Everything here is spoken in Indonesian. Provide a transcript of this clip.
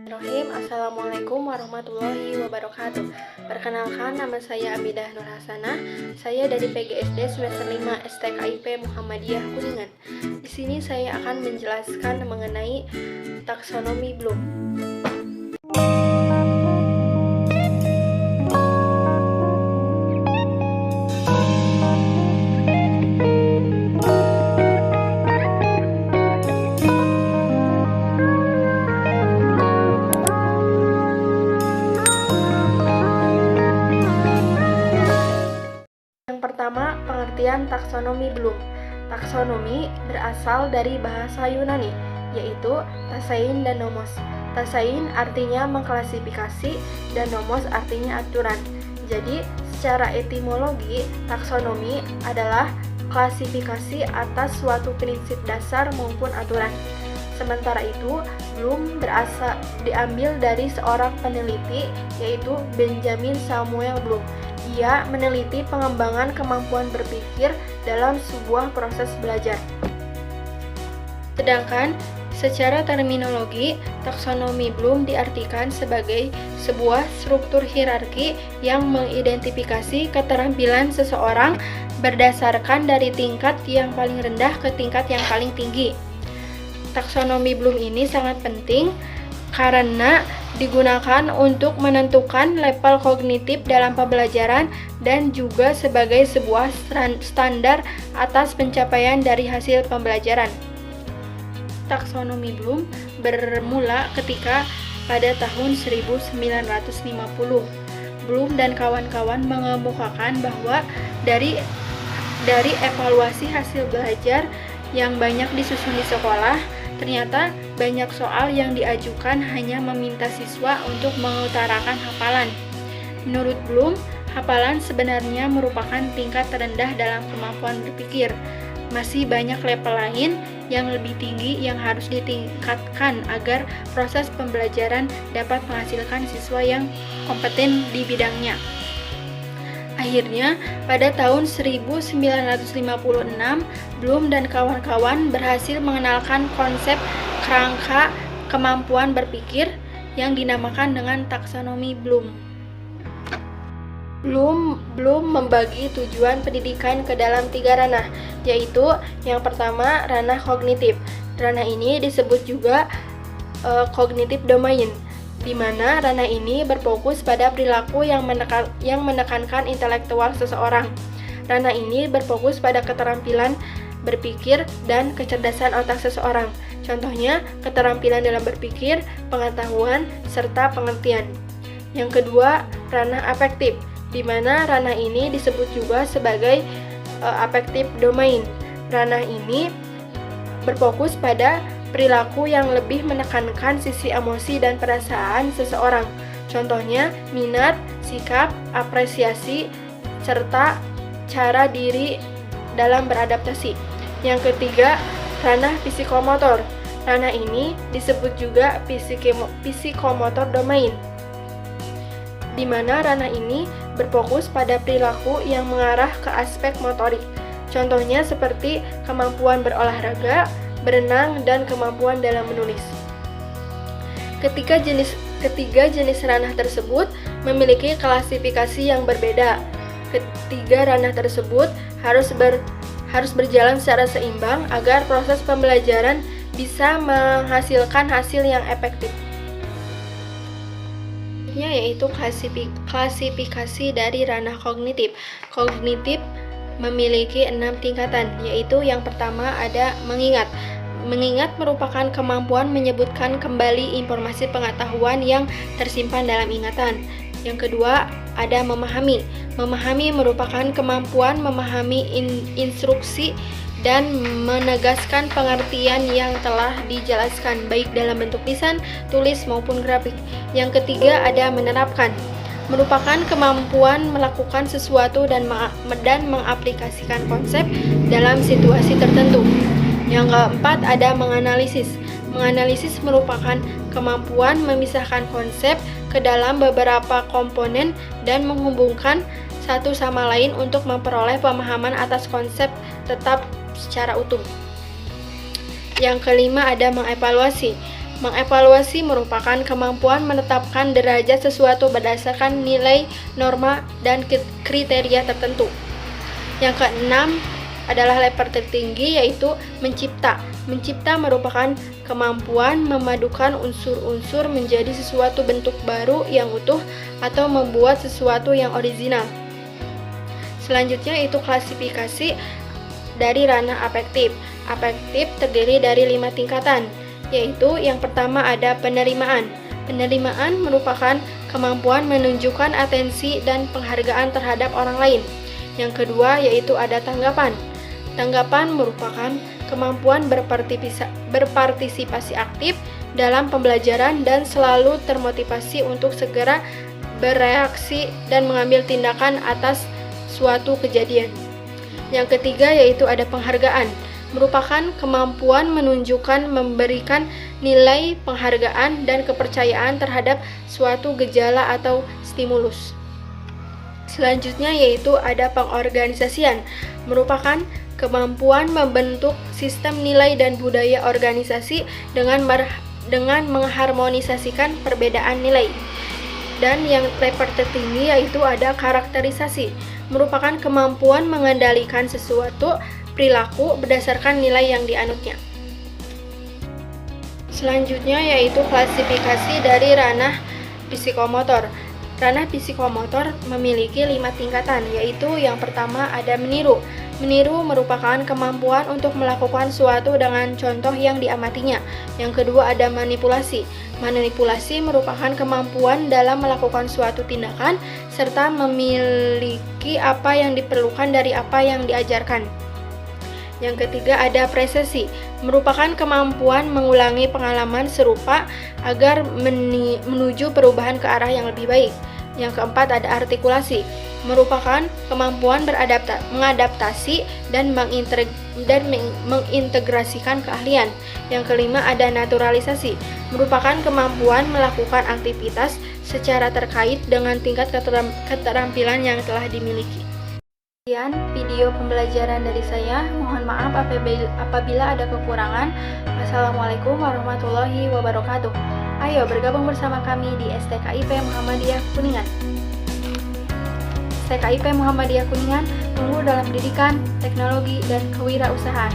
Bismillahirrahmanirrahim. Assalamualaikum warahmatullahi wabarakatuh. Perkenalkan, nama saya Amidah Nur Hasanah. Saya dari PGSD semester 5 STKIP Muhammadiyah Kuningan. Di sini saya akan menjelaskan mengenai taksonomi Bloom. Pertama, pengertian taksonomi Bloom. Taksonomi berasal dari bahasa Yunani, yaitu tasein dan nomos. Tasein artinya mengklasifikasi dan nomos artinya aturan. Jadi, secara etimologi, taksonomi adalah klasifikasi atas suatu prinsip dasar maupun aturan. Sementara itu, Bloom diambil dari seorang peneliti, yaitu Benjamin Samuel Bloom. Ia meneliti pengembangan kemampuan berpikir dalam sebuah proses belajar. Sedangkan secara terminologi, taksonomi Bloom diartikan sebagai sebuah struktur hierarki yang mengidentifikasi keterampilan seseorang berdasarkan dari tingkat yang paling rendah ke tingkat yang paling tinggi. Taksonomi Bloom ini sangat penting karena digunakan untuk menentukan level kognitif dalam pembelajaran dan juga sebagai sebuah standar atas pencapaian dari hasil pembelajaran. Taksonomi Bloom bermula ketika pada tahun 1950. Bloom dan kawan-kawan mengemukakan bahwa dari evaluasi hasil belajar yang banyak disusun di sekolah, ternyata banyak soal yang diajukan hanya meminta siswa untuk mengutarakan hafalan. Menurut Bloom, hafalan sebenarnya merupakan tingkat terendah dalam kemampuan berpikir. Masih banyak level lain yang lebih tinggi yang harus ditingkatkan agar proses pembelajaran dapat menghasilkan siswa yang kompeten di bidangnya. Akhirnya, pada tahun 1956, Bloom dan kawan-kawan berhasil mengenalkan konsep kerangka kemampuan berpikir yang dinamakan dengan taksonomi Bloom. Bloom membagi tujuan pendidikan ke dalam 3 ranah, yaitu yang pertama ranah kognitif. Ranah ini disebut juga cognitive domain, di mana ranah ini berfokus pada perilaku yang menekankan intelektual seseorang. Ranah ini berfokus pada keterampilan berpikir dan kecerdasan otak seseorang. Contohnya, keterampilan dalam berpikir, pengetahuan, serta pengertian. Yang kedua, ranah afektif, di mana ranah ini disebut juga sebagai affective domain. Ranah ini berfokus pada perilaku yang lebih menekankan sisi emosi dan perasaan seseorang. Contohnya, minat, sikap, apresiasi, serta cara diri dalam beradaptasi. Yang ketiga, ranah psikomotor. Ranah ini disebut juga psikomotor domain, di mana ranah ini berfokus pada perilaku yang mengarah ke aspek motorik. Contohnya seperti kemampuan berolahraga, berenang, dan kemampuan dalam menulis. Ketiga jenis ranah tersebut memiliki klasifikasi yang berbeda. Ketiga ranah tersebut harus berjalan secara seimbang agar proses pembelajaran bisa menghasilkan hasil yang efektif. Yaitu klasifikasi dari ranah kognitif. Kognitif memiliki 6 tingkatan, yaitu yang pertama ada mengingat. Mengingat merupakan kemampuan menyebutkan kembali informasi pengetahuan yang tersimpan dalam ingatan. Yang kedua ada memahami. Memahami merupakan kemampuan memahami instruksi dan menegaskan pengertian yang telah dijelaskan, baik dalam bentuk lisan, tulis, maupun grafik. Yang ketiga ada menerapkan. Merupakan kemampuan melakukan sesuatu dan mengaplikasikan konsep dalam situasi tertentu. Yang keempat ada menganalisis. Menganalisis merupakan kemampuan memisahkan konsep ke dalam beberapa komponen dan menghubungkan satu sama lain untuk memperoleh pemahaman atas konsep tetap secara utuh. Yang kelima ada mengevaluasi. Mengevaluasi merupakan kemampuan menetapkan derajat sesuatu berdasarkan nilai, norma, dan kriteria tertentu. Yang keenam adalah level tertinggi, yaitu mencipta. Mencipta merupakan kemampuan memadukan unsur-unsur menjadi sesuatu bentuk baru yang utuh atau membuat sesuatu yang original. Selanjutnya itu klasifikasi dari ranah afektif. Afektif terdiri dari 5 tingkatan, yaitu yang pertama ada penerimaan. Penerimaan merupakan kemampuan menunjukkan atensi dan penghargaan terhadap orang lain. Yang kedua yaitu ada tanggapan. Tanggapan merupakan kemampuan berpartisipasi aktif dalam pembelajaran dan selalu termotivasi untuk segera bereaksi dan mengambil tindakan atas suatu kejadian. Yang ketiga yaitu ada penghargaan. Merupakan kemampuan menunjukkan, memberikan nilai penghargaan dan kepercayaan terhadap suatu gejala atau stimulus. Selanjutnya yaitu ada pengorganisasian, merupakan kemampuan membentuk sistem nilai dan budaya organisasi dengan mengharmonisasikan perbedaan nilai. Dan yang level tertinggi yaitu ada karakterisasi, merupakan kemampuan mengendalikan sesuatu perilaku berdasarkan nilai yang dianutnya. Selanjutnya yaitu klasifikasi dari ranah psikomotor. Ranah psikomotor memiliki 5 tingkatan, yaitu yang pertama ada meniru. Meniru merupakan kemampuan untuk melakukan suatu dengan contoh yang diamatinya. Yang kedua ada manipulasi. Manipulasi merupakan kemampuan dalam melakukan suatu tindakan serta memiliki apa yang diperlukan dari apa yang diajarkan. Yang ketiga ada presesi, merupakan kemampuan mengulangi pengalaman serupa agar menuju perubahan ke arah yang lebih baik. Yang keempat ada artikulasi, merupakan kemampuan mengadaptasi dan mengintegrasikan keahlian. Yang kelima ada naturalisasi, merupakan kemampuan melakukan aktivitas secara terkait dengan tingkat keterampilan yang telah dimiliki. Sekian video pembelajaran dari saya. Mohon maaf apabila ada kekurangan. Wassalamualaikum warahmatullahi wabarakatuh. Ayo bergabung bersama kami di STKIP Muhammadiyah Kuningan. STKIP Muhammadiyah Kuningan tumbuh dalam pendidikan, teknologi, dan kewirausahaan.